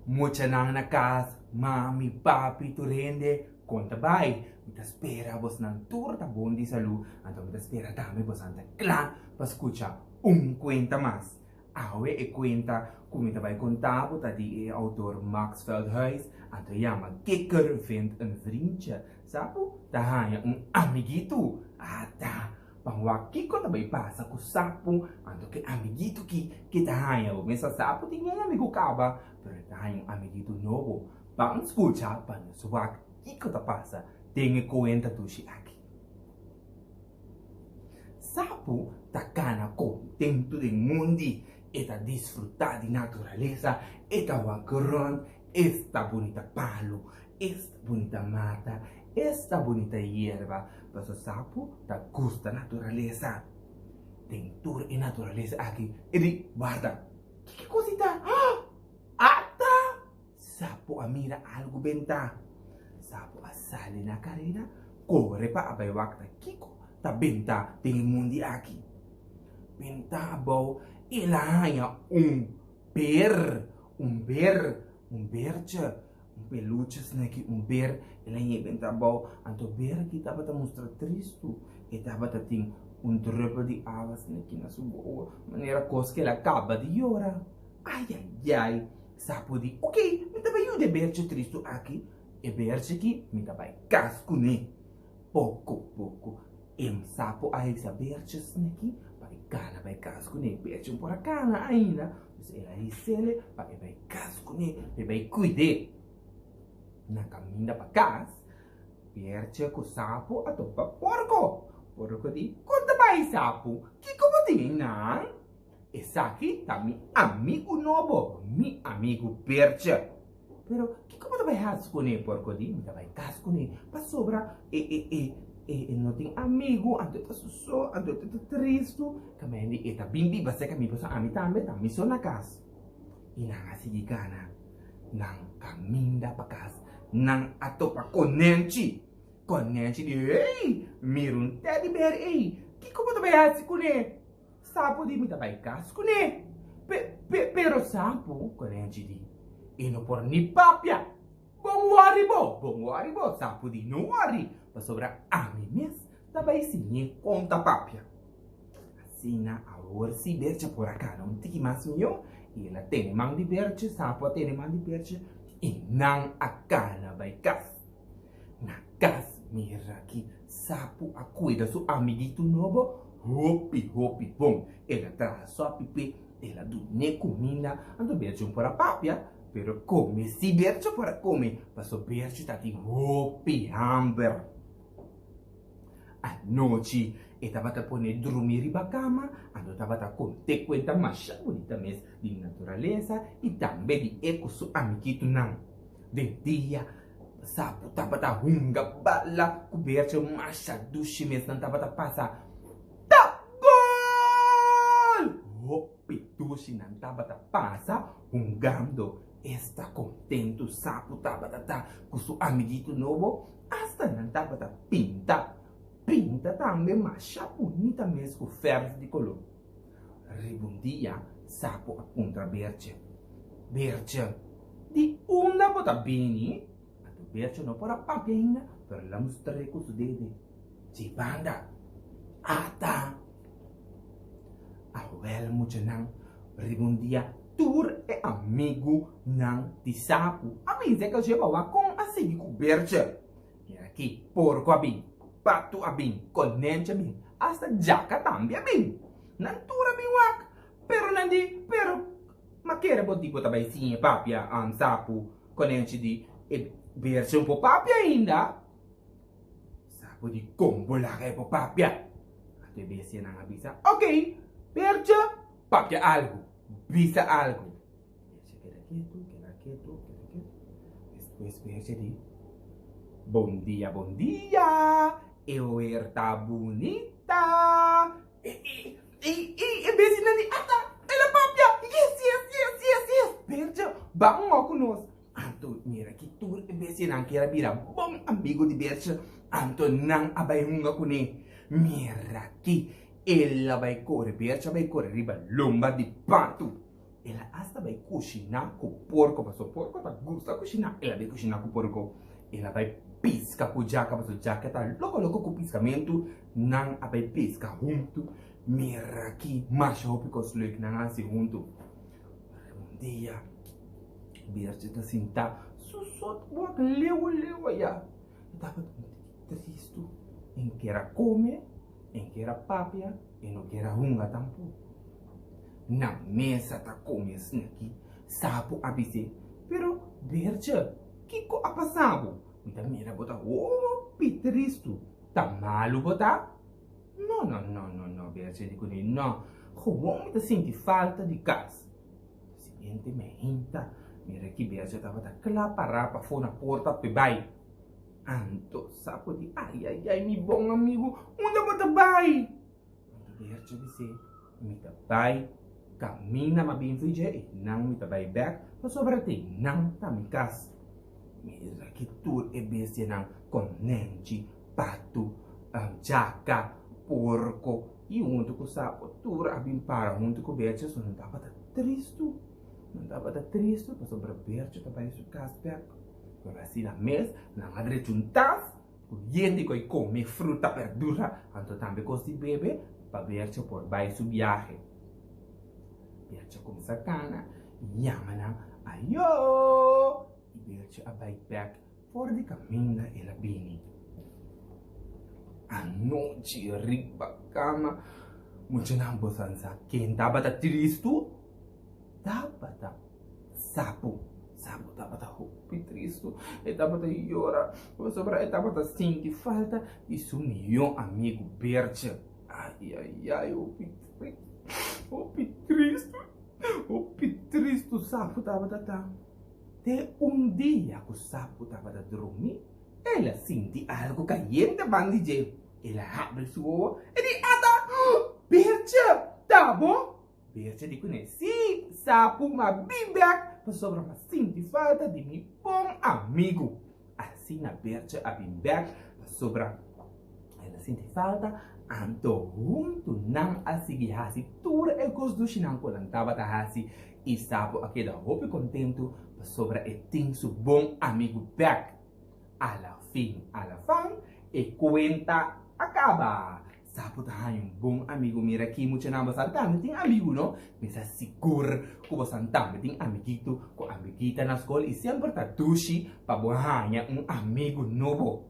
Mucha nang na casa, mami, papi, tu rende, conta bai. Mita spera vos nan turta bon di salu, anto mita spera dame vos anta clan, pa escucha cuenta más. Awe e cuenta come te vai contavo ta di autor Max Veldhuis, anto llama Kikker vindt een vriendje. Sapo, ta hanya un amiguito. Ata, pangwa kiko ta bai pasa ku sapo, anto ke amiguito ki ta hanya o mesa sapo tinha amigo kaba, pero ta hanya un amiguito novo. Pang escucha, pan suwak kiko ta pasa, tenga cuenta tu si aqui. Sapo takana contento del mundi e ta disfrutar di naturaleza e ta wakaron esta bonita palo, esta bonita mata, esta bonita hierba. Paso sapo ta gusta naturaleza. Tem tour e naturaleza aqui. E di, guarda, que cosita? Ah! Ata! Sapo amira algo benta. Sapo asali na carreira, corre pa abay wakta kiko. Ta benta tem mundi aqui. Benta abau ilahanya um berche, peluche snake, ber, ilahanya benta abau, anto ber kita bata mostra tristo, e ta bata ting druppel di ava snake na subo, maniera cos che la acaba di ora. Ai, sapo di, ok, mi ta aiuta berche tristo aqui, e berche ki, mi ta vai casco ne, poco. Sapo ai sa berche snake, vai casco ne, berche un po' la cana ainda, se ela isele, vai casco ne, e vai cuide. Na caminda pa casa, berche com sapo a topa porco di, conta vai sapo, que como tem na? Esse aqui tá mi amigo novo, mi amigo berche. Pero que como tu vai casco ne, porco di, mi vai casco ne, pa sobra e não tem amigo, ando tá susso, ando tá triste, kamendi eta bimbi basta kami posa ami tambe tami so na casa. Inang asigigana nang caminda pa casa, nang ato pa konenchi di, ei, mirun teddy bear, ei, que como tu vai assim com ne? Sapo di mi vai casa com ne? Pero sapo, konenchi di, e não por ni papia. Bom waribo, sapo di não wari. Pa sobra ami mes, tabay sinye conta papia. Asina a orsi berce por acá, não tiki mas mio, e ela tem man di berce, sapo tem man di berce, e nang akana bay kas. Na kas, mira aqui, sapo a cuida su amiguito novo, hopi, bom. Ela traz só pipi, ela do ne comida, ando berce um por a papia, pero come si berce por a come, passo berce tati hopi hamber. A noite, e tabata pone dormir riba cama, ando tabata conte cuenta masha bonita mes di naturaleza e também di eco su amiguito não. De dia, sapo tabata hunga bala, coberta masha dushi mes não tabata passa. Ta gol! Hopi dushi não tabata passa, hungando. Está contento sapo tabata com su amiguito novo, hasta não tabata pinta também, mas bonita mesmo com ferros de color. Ribundia, sapo apunta berce, di una bota bene, a tu berce não para papia ainda, per la mostrare com su dede. Ci banda, ata, a wel mucha nang, ribundia, tur e amigo nang di sapo. Amigo é que eu chego com a seguir com berce. E aqui, porco abim. Pato abing, konencha bing, hasta jaka tambia bing. Nantura bing wak, pero makera bo tipo tabay sinye papia ang sapo, konencha di, e berse un po papia ainda. Sapo di combo la po papia. Ato besi nang abisa, ok, berse, papia algo, bisa algo. Berse queda quieto. Después berse di, bom dia. Eu erta bonita. E besi nani ata. Ela papia. Yes. Berja, bang mo kunos. Anto, mira que tu besi nang kira bira. Bom amigo di Berja. Anto nang abay hunga kuni. Mira que ela vai correr. Berja vai correr riba lomba di pato. ela hasta vai cozinhar com porco, mas o porco tá gusta cozinhar, ela vai cozinhar com porco, ela vai pisca com jaca, mas o jaca tá louco com piscamento, não vai pisca junto, mira aqui, marcha o pico leuk, não assim junto. Um dia, Bertje tá sentado, susot boa, leu já, tava triste, em que era come, em que era papia, e não que era hunga tampouco. Na mesa tá comendo aqui, sapo abise, pero Bertje, que co a passado? Muita mira botar, oh, pitristo, tá malo botar? Não, Bertje, digo não, como muita sente falta de gás. Seguinte me hinta, mira que Bertje tava da claparapa fora na porta pe bai. Anto sapo di, ai, mi bom amigo, onde bota bai? Bertje disse, me tá bai. Camina ma bem fije e não me tabai back, mas sobre ti não tá me cas. Mira que tur e bestia não com nente, pato, jaca, porco e junto com sapo tur abim para junto com bestia so não tava triste, mas sobre bestia tabai su cas back. Por assim na mes, na madre juntas, gente que come fruta verdura, anto também cosi bebe, para bestia por bai su viaje. Bertje kom sakana, yamana, ayo! E Bertje a bike back for de caminho ela bini. A noite riba cama, muito não bosança. Quem tava da triste? Tava da sapo tava da roupa triste. E tava da llora, sobre e tava da sentir falta e seu meu amigo Bertje. Ai, o pitristo, sapo tava da. Até dia que o sapo tava da dormir, ela sente algo caindo bandije. Ela abre sua olho e diz, Bertje, tá bom? Bertje diz, sim, sapo, mas bem back, para sobra uma sente falta de meu bom amigo. Assim a Bertje a bem back, para sobra, ela sente falta. Anto junto não a seguir hasi tudo é gosto do chinão quando tava da hasi e sapo aquele roupa contento sobre e tem seu bom amigo back. Ala fim, e conta acaba. Sapo tá bom amigo mira aqui muito não você também tem amigo não? Mas é seguro que você também tem amiguito com amiguita na escola e sempre tá dushi para ganhar amigo novo.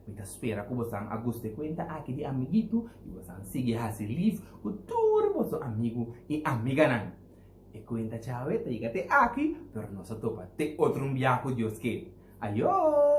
Kita espera que você goste conta aqui de amiguito e você siga esse livro com todo o seu amigo e amiga não. E conta tchau e te aqui, pero nós topa te outro viaje Deus que. Ayo!